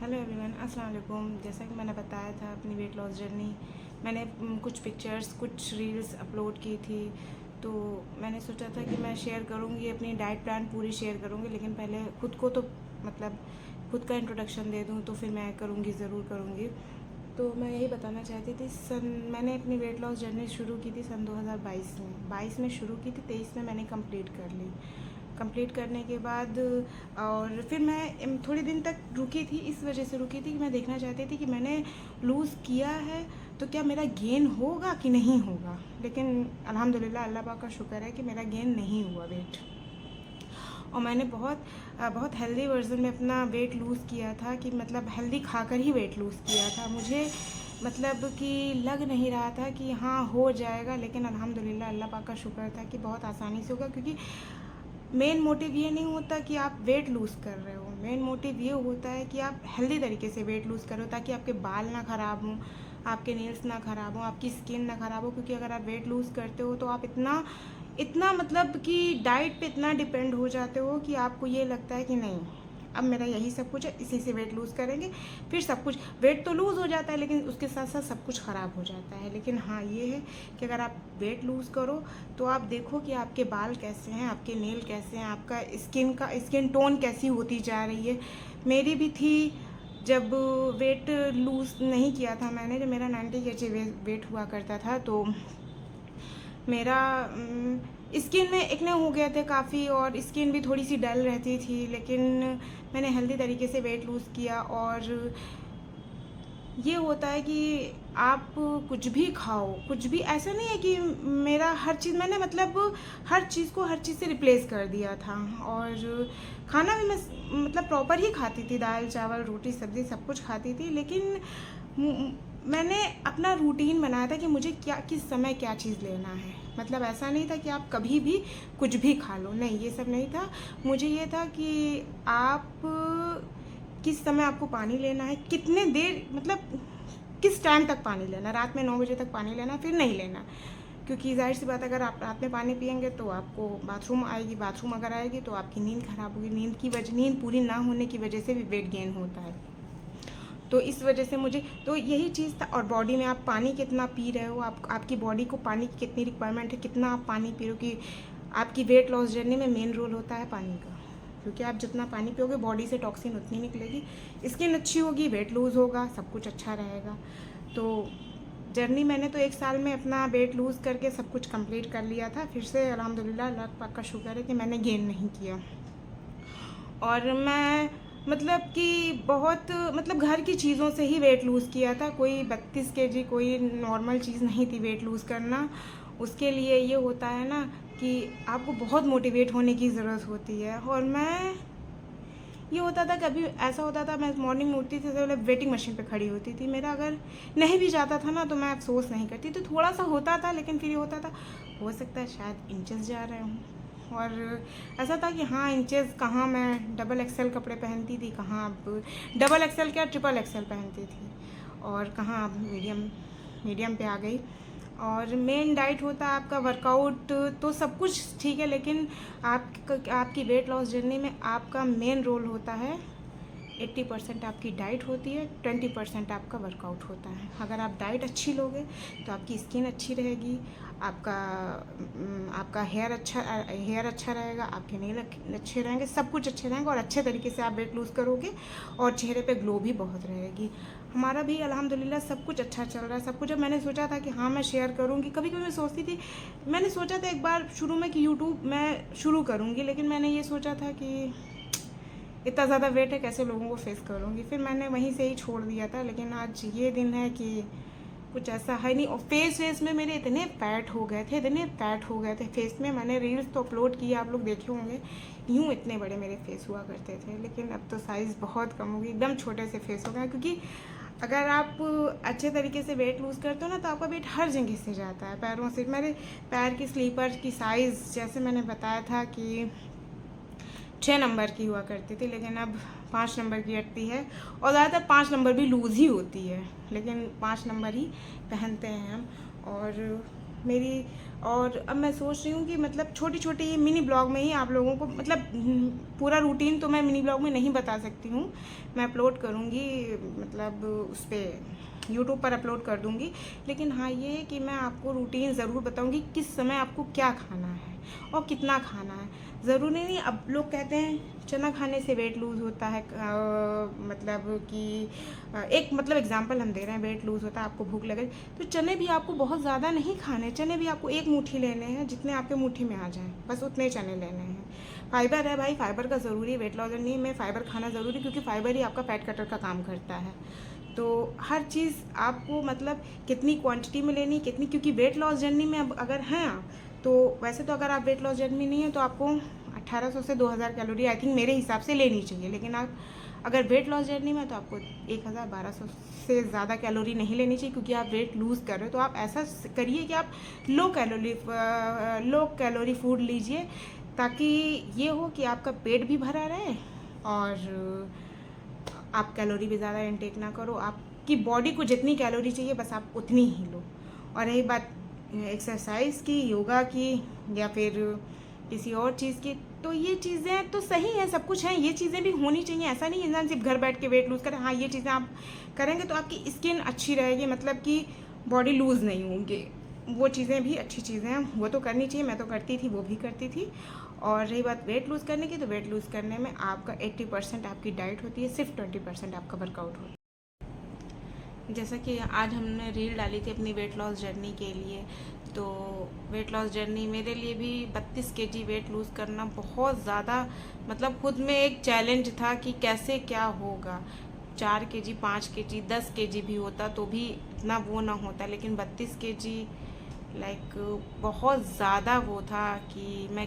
Hello everyone, अस्सलाम वालेकुम। जैसा कि मैंने बताया था अपनी वेट लॉस जर्नी, मैंने कुछ पिक्चर्स कुछ रील्स अपलोड की थी। तो मैंने सोचा था कि मैं शेयर करूँगी, अपनी डाइट प्लान पूरी शेयर करूँगी, लेकिन पहले खुद को तो मतलब खुद का इंट्रोडक्शन दे दूँ तो फिर मैं करूँगी, ज़रूर करूँगी। तो मैं यही बताना चाहती थी, मैंने अपनी वेट लॉस जर्नी शुरू की थी सन 2022 में। 22 में शुरू की थी, 23 में मैंने कंप्लीट कर ली। कंप्लीट करने के बाद और फिर मैं थोड़े दिन तक रुकी थी। इस वजह से रुकी थी कि मैं देखना चाहती थी कि मैंने लूज़ किया है तो क्या मेरा गेन होगा कि नहीं होगा। लेकिन अल्हम्दुलिल्लाह अल्लाह पाक का शुक्र है कि मेरा गेन नहीं हुआ वेट। और मैंने बहुत हेल्दी वर्जन में अपना वेट लूज़ किया था, कि मतलब हेल्दी खाकर ही वेट लूज़ किया था। मुझे मतलब कि लग नहीं रहा था कि हाँ हो जाएगा, लेकिन अल्हम्दुलिल्लाह अल्लाह पाक का शुक्र था कि बहुत आसानी से होगा। क्योंकि मेन मोटिव ये नहीं होता कि आप वेट लूज़ कर रहे हो, मेन मोटिव ये होता है कि आप हेल्दी तरीके से वेट लूज़ करो, ताकि आपके बाल ना ख़राब हों, आपके नेल्स ना ख़राब हों, आपकी स्किन ना ख़राब हो। क्योंकि अगर आप वेट लूज़ करते हो तो आप इतना इतना मतलब कि डाइट पे इतना डिपेंड हो जाते हो कि आपको ये लगता है कि नहीं, अब मेरा यही सब कुछ है, इसी से वेट लूज़ करेंगे। फिर सब कुछ वेट तो लूज़ हो जाता है, लेकिन उसके साथ साथ सब कुछ ख़राब हो जाता है। लेकिन हाँ ये है कि अगर आप वेट लूज़ करो तो आप देखो कि आपके बाल कैसे हैं, आपके नेल कैसे हैं, आपका स्किन टोन कैसी होती जा रही है। मेरी भी थी जब वेट लूज़ नहीं किया था मैंने, जब मेरा 90 के जी वेट हुआ करता था, तो मेरा स्किन में एक्ने हो गए थे काफ़ी, और स्किन भी थोड़ी सी डल रहती थी। लेकिन मैंने हेल्दी तरीके से वेट लूज़ किया। और ये होता है कि आप कुछ भी खाओ, कुछ भी ऐसा नहीं है कि मेरा हर चीज़ मैंने मतलब हर चीज़ को हर चीज़ से रिप्लेस कर दिया था। और खाना भी मैं मतलब प्रॉपर ही खाती थी, दाल चावल रोटी सब्ज़ी सब कुछ खाती थी। लेकिन मैंने अपना रूटीन बनाया था कि मुझे क्या किस समय क्या चीज़ लेना है। मतलब ऐसा नहीं था कि आप कभी भी कुछ भी खा लो, नहीं, ये सब नहीं था। मुझे ये था कि आप किस समय आपको पानी लेना है, कितने देर मतलब किस टाइम तक पानी लेना, रात में 9 बजे तक पानी लेना फिर नहीं लेना। क्योंकि ज़ाहिर सी बात, अगर आप रात में पानी पियेंगे तो आपको बाथरूम आएगी, बाथरूम अगर आएगी तो आपकी नींद ख़राब होगी, नींद पूरी ना होने की वजह से भी वेट गेन होता है। तो इस वजह से मुझे तो यही चीज़ था। और बॉडी में आप पानी कितना पी रहे हो, आपकी बॉडी को पानी की कितनी रिक्वायरमेंट है, कितना आप पानी पी रहे हो, कि आपकी वेट लॉस जर्नी में मेन रोल होता है पानी का। क्योंकि आप जितना पानी पियोगे बॉडी से टॉक्सिन उतनी निकलेगी, स्किन अच्छी होगी, वेट लूज़ होगा, सब कुछ अच्छा रहेगा। तो जर्नी मैंने तो 1 साल में अपना वेट लूज़ करके सब कुछ कंप्लीट कर लिया था। फिर से अल्हम्दुलिल्लाह अल्लाह पाक का शुक्र है कि मैंने गेन नहीं किया। और मैं मतलब कि बहुत मतलब घर की चीज़ों से ही वेट लूज़ किया था। कोई 32 केजी कोई नॉर्मल चीज़ नहीं थी वेट लूज़ करना। उसके लिए ये होता है ना कि आपको बहुत मोटिवेट होने की ज़रूरत होती है। और मैं ये होता था, कभी ऐसा होता था मैं मॉर्निंग में उठती थी तो मतलब वेटिंग मशीन पे खड़ी होती थी। मेरा अगर नहीं भी जाता था ना तो मैं अफसोस नहीं करती, तो थोड़ा सा होता था, लेकिन फिर ये होता था हो सकता है शायद इंचेस जा रहे हों। और ऐसा था कि हाँ इंचेस कहाँ, मैं डबल एक्सेल कपड़े पहनती थी, कहाँ अब डबल एक्सेल क्या ट्रिपल एक्सेल पहनती थी, और कहाँ अब मीडियम मीडियम पे आ गई। और मेन डाइट होता है आपका वर्कआउट, तो सब कुछ ठीक है, लेकिन आपकी वेट लॉस जर्नी में आपका मेन रोल होता है 80% आपकी डाइट होती है, 20% आपका वर्कआउट होता है। अगर आप डाइट अच्छी लोगे तो आपकी स्किन अच्छी रहेगी, आपका आपका हेयर अच्छा रहेगा, आपके नेल अच्छे रहेंगे, सब कुछ अच्छे रहेंगे, और अच्छे तरीके से आप वेट लूज़ करोगे और चेहरे पे ग्लो भी बहुत रहेगी। हमारा भी अल्हम्दुलिल्लाह सब कुछ अच्छा चल रहा है, सब कुछ। अब मैंने सोचा था कि हाँ मैं शेयर करूँगी, कभी कभी मैं सोचती थी, मैंने सोचा था एक बार शुरू में कि यूट्यूब मैं शुरू करूँगी, लेकिन मैंने ये सोचा था कि इतना ज़्यादा वेट है, कैसे लोगों को फेस करूँगी, फिर मैंने वहीं से ही छोड़ दिया था। लेकिन आज ये दिन है कि कुछ ऐसा है नहीं। और फेस में मेरे इतने फैट हो गए थे, इतने फैट हो गए थे फेस में। मैंने रील्स तो अपलोड किए, आप लोग देखे होंगे, यूँ इतने बड़े मेरे फेस हुआ करते थे, लेकिन अब तो साइज़ बहुत कम हो गई, एकदम छोटे से फेस हो गया। क्योंकि अगर आप अच्छे तरीके से वेट लूज़ करते हो ना तो आपका वेट हर जगह से जाता है, पैरों से। मेरे पैर की स्लीपर की साइज़ जैसे मैंने बताया था कि 6 नंबर की हुआ करती थी, लेकिन अब 5 नंबर की अटती है। और ज़्यादातर 5 नंबर भी लूज़ ही होती है, लेकिन 5 नंबर ही पहनते हैं हम। और मेरी। और अब मैं सोच रही हूँ कि मतलब छोटी छोटी मिनी ब्लॉग में ही आप लोगों को मतलब पूरा रूटीन तो मैं मिनी ब्लॉग में नहीं बता सकती हूँ, मैं अपलोड करूँगी मतलब उस पर यूट्यूब पर अपलोड कर दूँगी। लेकिन हाँ ये है कि मैं आपको रूटीन ज़रूर बताऊँगी किस समय आपको क्या खाना है और कितना खाना है। ज़रूरी नहीं, अब लोग कहते हैं चना खाने से वेट लूज़ होता है, मतलब कि एक मतलब एग्जांपल हम दे रहे हैं, वेट लूज़ होता है, आपको भूख लगे तो चने भी आपको बहुत ज़्यादा नहीं खाने, चने भी आपको एक मुट्ठी लेने हैं, जितने आपके मुट्ठी में आ जाएं, बस उतने चने लेने हैं। फाइबर है भाई, फाइबर का ज़रूरी, वेट लॉस जर्नी में फाइबर खाना ज़रूरी, क्योंकि फाइबर ही आपका फैट कटर का काम करता है। तो हर चीज़ आपको मतलब कितनी क्वांटिटी में लेनी, कितनी, क्योंकि वेट लॉस जर्नी में अब अगर हैं आप, तो वैसे तो अगर आप वेट लॉस जर्नी नहीं है तो आपको 1800 से 2000 कैलोरी आई थिंक मेरे हिसाब से लेनी चाहिए। लेकिन आप अगर वेट लॉस जर्नी में तो आपको 1000-1200 से ज़्यादा कैलोरी नहीं लेनी चाहिए, क्योंकि आप वेट लूज़ कर रहे हो। तो आप ऐसा करिए कि आप लो कैलोरी फूड लीजिए, ताकि ये हो कि आपका पेट भी भरा रहे और आप कैलोरी भी ज़्यादा इनटेक ना करो। आपकी बॉडी को जितनी कैलोरी चाहिए बस आप उतनी ही लो। और रही बात एक्सरसाइज की, योगा की या फिर किसी और चीज़ की, तो ये चीज़ें तो सही हैं, सब कुछ हैं, ये चीज़ें भी होनी चाहिए। ऐसा नहीं इंसान सिर्फ घर बैठ के वेट लूज़ करे। हाँ ये चीज़ें आप करेंगे तो आपकी स्किन अच्छी रहेगी, मतलब कि बॉडी लूज़ नहीं होंगे, वो चीज़ें भी अच्छी चीज़ें हैं, वो तो करनी चाहिए। मैं तो करती थी, वो भी करती थी। और रही बात वेट लूज़ करने की, तो वेट लूज़ करने में आपका 80% आपकी डाइट होती है, सिर्फ 20% आपका वर्कआउट होता है। जैसा कि आज हमने रील डाली थी अपनी वेट लॉस जर्नी के लिए, तो वेट लॉस जर्नी मेरे लिए भी 32 केजी वेट लूज़ करना बहुत ज़्यादा मतलब खुद में एक चैलेंज था कि कैसे क्या होगा। 4 केजी, 5 केजी, 10 केजी भी होता तो भी इतना वो ना होता, लेकिन 32 केजी लाइक बहुत ज़्यादा वो था कि मैं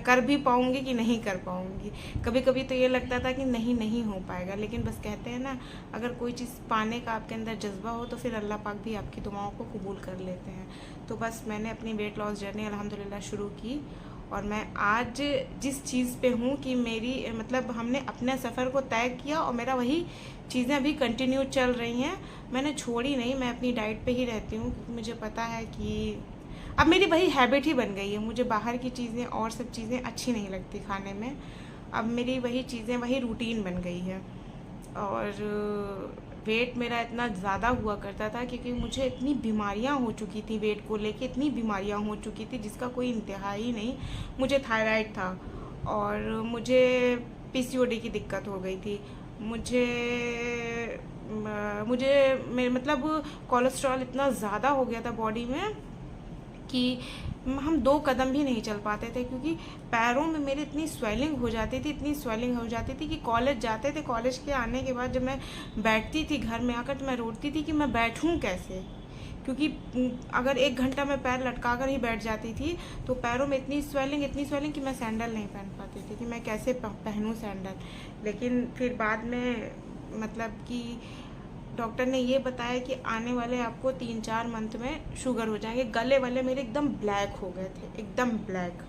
कर भी पाऊँगी कि नहीं कर पाऊँगी। कभी कभी तो ये लगता था कि नहीं हो पाएगा, लेकिन बस कहते हैं ना, अगर कोई चीज़ पाने का आपके अंदर जज्बा हो तो फिर अल्लाह पाक भी आपकी दुआओं को कबूल कर लेते हैं। तो बस मैंने अपनी वेट लॉस जर्नी अल्हम्दुलिल्लाह शुरू की, और मैं आज जिस चीज़ पे हूँ कि मेरी मतलब हमने अपने सफ़र को तय किया और मेरा वही चीज़ें अभी कंटिन्यू चल रही हैं, मैंने छोड़ी नहीं। मैं अपनी डाइट पे ही रहती हूँ, क्योंकि मुझे पता है कि अब मेरी वही हैबिट ही बन गई है। मुझे बाहर की चीज़ें और सब चीज़ें अच्छी नहीं लगती खाने में, अब मेरी वही चीज़ें, वही रूटीन बन गई है। और वेट मेरा इतना ज़्यादा हुआ करता था क्योंकि मुझे इतनी बीमारियां हो चुकी थी, वेट को लेके इतनी बीमारियां हो चुकी थी जिसका कोई इंतहा ही नहीं। मुझे थायराइड था और मुझे पीसीओडी की दिक्कत हो गई थी, मुझे मेरे मतलब कोलेस्ट्रॉल इतना ज़्यादा हो गया था बॉडी में कि हम 2 कदम भी नहीं चल पाते थे, क्योंकि पैरों में मेरी इतनी स्वेलिंग हो जाती थी कि कॉलेज जाते थे, कॉलेज के आने के बाद जब मैं बैठती थी घर में आकर तो मैं रोती थी कि मैं बैठूं कैसे, क्योंकि अगर 1 घंटा मैं पैर लटका कर ही बैठ जाती थी तो पैरों में इतनी स्वेलिंग कि मैं सैंडल नहीं पहन पाती थी, कि मैं कैसे पहनूं सैंडल। लेकिन फिर बाद में मतलब कि डॉक्टर ने ये बताया कि आने वाले आपको 3-4 मंथ में शुगर हो जाएंगे। गले वाले मेरे एकदम ब्लैक हो गए थे, एकदम ब्लैक।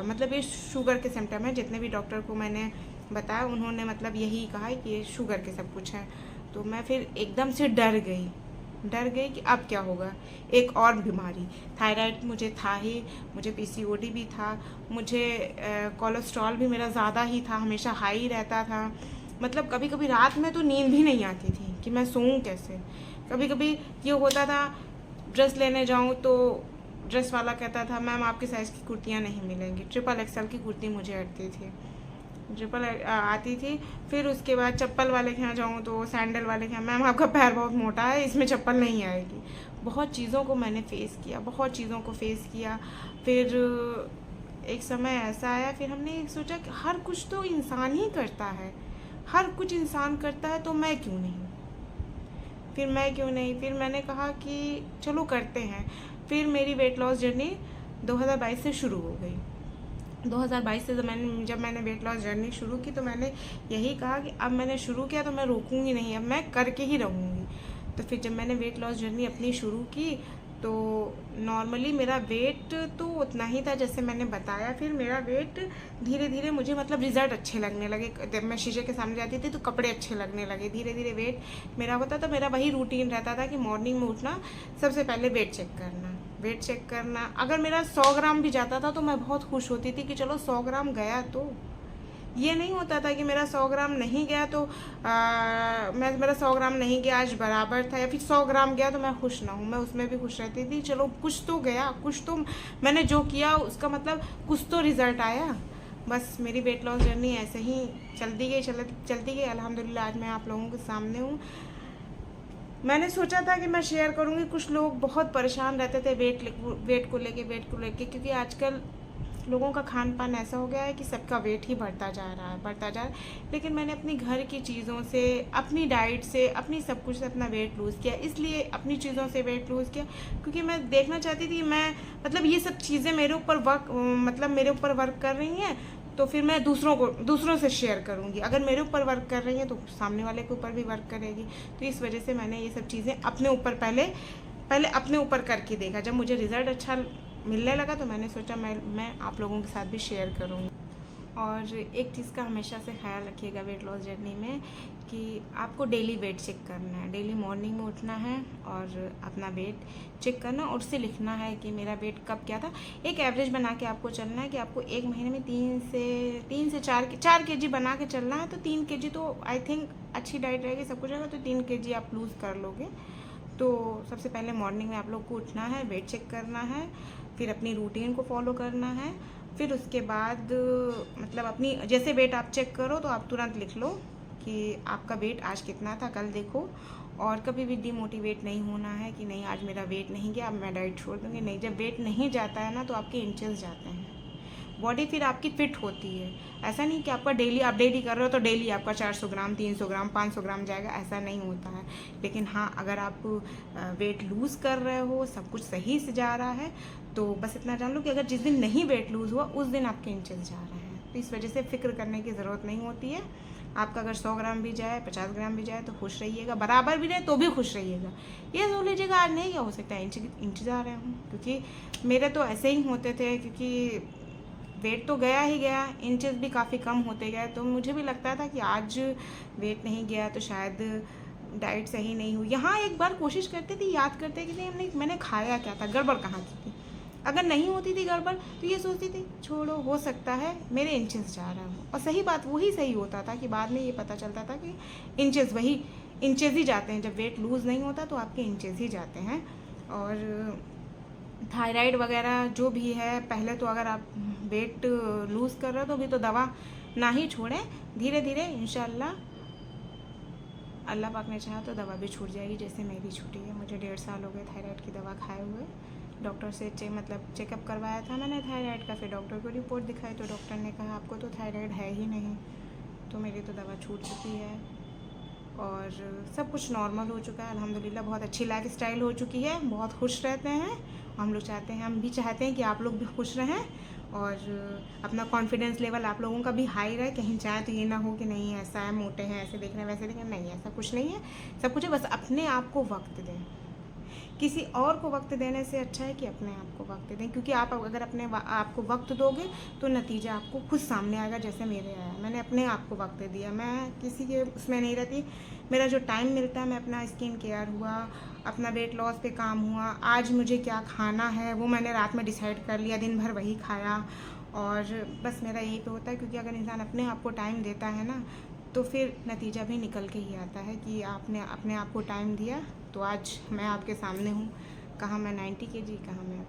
मतलब ये शुगर के सिम्टम है, जितने भी डॉक्टर को मैंने बताया उन्होंने मतलब यही कहा कि ये शुगर के सब कुछ है। तो मैं फिर एकदम से डर गई कि अब क्या होगा। एक और बीमारी, थायराइड मुझे था ही, मुझे पीसीओडी भी था, मुझे कोलेस्ट्रॉल भी मेरा ज़्यादा ही था, हमेशा हाई रहता था। मतलब कभी कभी रात में तो नींद भी नहीं आती थी कि मैं सोऊं कैसे। कभी कभी ये होता था ड्रेस लेने जाऊं तो ड्रेस वाला कहता था मैम आपके साइज़ की कुर्तियां नहीं मिलेंगी, XXL की कुर्ती मुझे अटती थी, आती थी। फिर उसके बाद चप्पल वाले के यहाँ जाऊँ तो सैंडल वाले के यहाँ मैम आपका पैर बहुत मोटा है, इसमें चप्पल नहीं आएगी। बहुत चीज़ों को मैंने फेस किया। फिर एक समय ऐसा आया, फिर हमने सोचा कि हर कुछ तो इंसान ही करता है, तो मैं क्यों नहीं। फिर मैंने कहा कि चलो करते हैं। फिर मेरी वेट लॉस जर्नी 2022 से शुरू हो गई। 2022 से जब मैंने वेट लॉस जर्नी शुरू की तो मैंने यही कहा कि अब मैंने शुरू किया तो मैं रोकूंगी नहीं, अब मैं करके ही रहूँगी। तो फिर जब मैंने वेट लॉस जर्नी अपनी शुरू की तो नॉर्मली मेरा वेट तो उतना ही था जैसे मैंने बताया। फिर मेरा वेट धीरे धीरे मुझे मतलब रिजल्ट अच्छे लगने लगे। जब मैं शीशे के सामने जाती थी तो कपड़े अच्छे लगने लगे, धीरे धीरे वेट मेरा होता था। मेरा वही रूटीन रहता था कि मॉर्निंग में उठना, सबसे पहले वेट चेक करना, वेट चेक करना। अगर मेरा 100 ग्राम भी जाता था तो मैं बहुत खुश होती थी कि चलो 100 ग्राम गया। तो ये नहीं होता था कि मेरा 100 ग्राम नहीं गया तो मेरा 100 ग्राम नहीं गया, आज बराबर था, या फिर 100 ग्राम गया तो मैं खुश ना हूँ। मैं उसमें भी खुश रहती थी, चलो कुछ तो गया, कुछ तो मैंने जो किया उसका मतलब कुछ तो रिज़ल्ट आया। बस मेरी वेट लॉस जर्नी ऐसे ही चलती गई। अल्हम्दुलिल्लाह आज मैं आप लोगों के सामने हूँ। मैंने सोचा था कि मैं शेयर करूँगी। कुछ लोग बहुत परेशान रहते थे वेट को लेके, क्योंकि आजकल लोगों का खान पान ऐसा हो गया है कि सबका वेट ही बढ़ता जा रहा है। लेकिन मैंने अपनी घर की चीज़ों से, अपनी डाइट से, अपनी सब कुछ से अपना वेट लूज़ किया। इसलिए अपनी चीज़ों से वेट लूज़ किया क्योंकि मैं देखना चाहती थी, मैं मतलब ये सब चीज़ें मेरे ऊपर वर्क कर रही हैं तो फिर मैं दूसरों से शेयर करूँगी। अगर मेरे ऊपर वर्क कर रही हैं तो सामने वाले के ऊपर भी वर्क करेगी। तो इस वजह से मैंने ये सब चीज़ें अपने ऊपर पहले अपने ऊपर करके देखा। जब मुझे रिज़ल्ट अच्छा मिलने लगा तो मैंने सोचा मैं आप लोगों के साथ भी शेयर करूँगी। और एक चीज़ का हमेशा से ख्याल रखिएगा वेट लॉस जर्नी में कि आपको डेली वेट चेक करना है। डेली मॉर्निंग में उठना है और अपना वेट चेक करना और उससे लिखना है कि मेरा वेट कब क्या था। एक एवरेज बना के आपको चलना है कि आपको एक महीने में 3 से 4 केजी बना के चलना है। तो 3 केजी तो आई थिंक अच्छी डाइट रहेगी, सब कुछ रहेगा तो 3 केजी आप लूज़ कर लोगे। तो सबसे पहले मॉर्निंग में आप लोग को उठना है, वेट चेक करना है, फिर अपनी रूटीन को फॉलो करना है। फिर उसके बाद मतलब अपनी जैसे वेट आप चेक करो तो आप तुरंत लिख लो कि आपका वेट आज कितना था, कल देखो। और कभी भी डिमोटिवेट नहीं होना है कि नहीं आज मेरा वेट नहीं गया, अब मैं डाइट छोड़ दूँगी। नहीं, जब वेट नहीं जाता है ना तो आपके इंचेस जाते हैं, बॉडी फिर आपकी फिट होती है। ऐसा नहीं कि आप डेली कर रहे हो तो डेली आपका 400 ग्राम, 300 ग्राम, 500 ग्राम जाएगा, ऐसा नहीं होता है। लेकिन हाँ, अगर आप वेट लूज़ कर रहे हो, सब कुछ सही से जा रहा है, तो बस इतना जान लो कि अगर जिस दिन नहीं वेट लूज़ हुआ उस दिन आपके इंचेस जा रहे हैं। तो इस वजह से फिक्र करने की ज़रूरत नहीं होती है। आपका अगर 100 ग्राम भी जाए, 50 ग्राम भी जाए तो खुश रहिएगा, बराबर भी रहे तो भी खुश रहिएगा। ये सोच लीजिएगा आज नहीं क्या हो सकता है इंच जा रहे हूँ, क्योंकि मेरे तो ऐसे ही होते थे। क्योंकि वेट तो गया ही गया, इंचेस भी काफ़ी कम होते गए, तो मुझे भी लगता था कि आज वेट नहीं गया तो शायद डाइट सही नहीं हुई। यहाँ एक बार कोशिश करते थे, याद करते कि नहीं मैंने खाया क्या था, गड़बड़ कहाँ की थी। अगर नहीं होती थी गड़बड़ तो ये सोचती थी छोड़ो, हो सकता है मेरे इंचेस जा रहा हूँ। और सही बात वही सही होता था कि बाद में ये पता चलता था कि इंचेस ही जाते हैं। जब वेट लूज़ नहीं होता तो आपके इंचेस ही जाते हैं। और थायराइड वगैरह जो भी है, पहले तो अगर आप वेट लूज़ कर रहे हो तो अभी तो दवा ना ही छोड़ें, धीरे धीरे इंशाल्लाह अल्लाह पाक ने चाहा तो दवा भी छूट जाएगी, जैसे मेरी छूटी है। मुझे 1.5 साल हो गए थायराइड की दवा खाए हुए। डॉक्टर से चेकअप करवाया था मैंने थायराइड का, फिर डॉक्टर को रिपोर्ट दिखाई तो डॉक्टर ने कहा आपको तो थायराइड है ही नहीं। तो मेरी तो दवा छूट चुकी है और सब कुछ नॉर्मल हो चुका है अल्हम्दुलिल्लाह। बहुत अच्छी लाइफ स्टाइल हो चुकी है, बहुत खुश रहते हैं। हम भी चाहते हैं कि आप लोग भी खुश रहें और अपना कॉन्फिडेंस लेवल आप लोगों का भी हाई रहे। कहीं जाए तो ये ना हो कि नहीं ऐसा है, मोटे हैं, ऐसे देख रहे हैं, वैसे देख रहे हैं, नहीं ऐसा कुछ नहीं है। सब कुछ है, बस अपने आप को वक्त दें। किसी और को वक्त देने से अच्छा है कि अपने आप को वक्त दें, क्योंकि आप अगर अपने आप को वक्त दोगे तो नतीजा आपको खुद सामने आएगा। जैसे मेरे आया, मैंने अपने आप को वक्त दिया, मैं किसी के उसमें नहीं रहती। मेरा जो टाइम मिलता है मैं अपना स्किन केयर हुआ, अपना वेट लॉस पे काम हुआ। आज मुझे क्या खाना है वो मैंने रात में डिसाइड कर लिया, दिन भर वही खाया। और बस मेरा यही पे होता है, क्योंकि अगर इंसान अपने आप को टाइम देता है ना तो फिर नतीजा भी निकल के ही आता है कि आपने अपने आप को टाइम दिया। तो आज मैं आपके सामने हूँ, कहाँ मैं 90 केजी, कहाँ मैं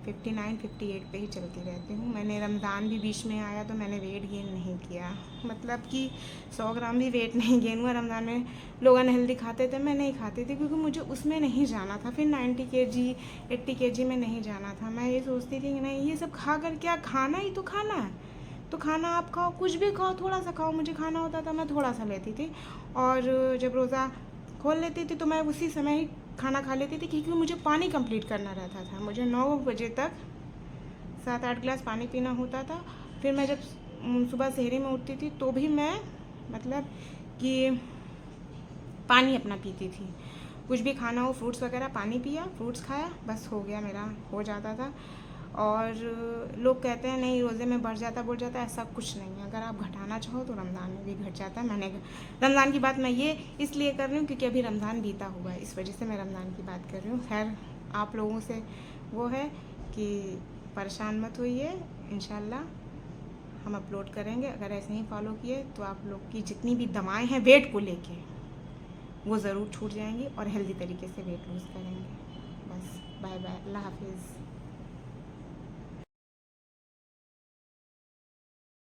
59-58 पे ही चलती रहती हूँ। मैंने रमज़ान भी बीच में आया तो मैंने वेट गेन नहीं किया, मतलब कि 100 ग्राम भी वेट नहीं गेन हुआ। रमज़ान में लोग अनहेल्दी खाते थे, मैं नहीं खाती थी क्योंकि मुझे उसमें नहीं जाना था। फिर 90 केजी 80 केजी में नहीं जाना था। मैं ये सोचती थी कि नहीं ये सब खा कर क्या, खाना ही तो खाना है, तो खाना आप खाओ, कुछ भी खाओ, थोड़ा सा खाओ। मुझे खाना होता था मैं थोड़ा सा लेती थी, और जब रोज़ा खोल लेती थी तो मैं उसी समय ही खाना खा लेती थी, क्योंकि मुझे पानी कंप्लीट करना रहता था। मुझे 9 बजे तक 7-8 गिलास पानी पीना होता था। फिर मैं जब सुबह सहरी में उठती थी तो भी मैं मतलब कि पानी अपना पीती थी। कुछ भी खाना हो, फ्रूट्स वगैरह, पानी पिया, फ्रूट्स खाया, बस हो गया, मेरा हो जाता था। और लोग कहते हैं नहीं रोज़े में बढ़ जाता, ऐसा कुछ नहीं है। अगर आप घटाना चाहो तो रमज़ान में भी घट जाता है। मैंने रमज़ान की बात मैं ये इसलिए कर रही हूँ क्योंकि अभी रमज़ान बीता हुआ है, इस वजह से मैं रमज़ान की बात कर रही हूँ। खैर आप लोगों से वो है कि परेशान मत होइए, इंशाल्लाह हम अपलोड करेंगे। अगर ऐसे ही फॉलो किए तो आप लोग की जितनी भी दवाएं हैं वेट को लेके वो ज़रूर छूट जाएंगी और हेल्दी तरीके से वेट लूज़ करेंगे। बस बाय बाय, अल्लाह हाफिज़।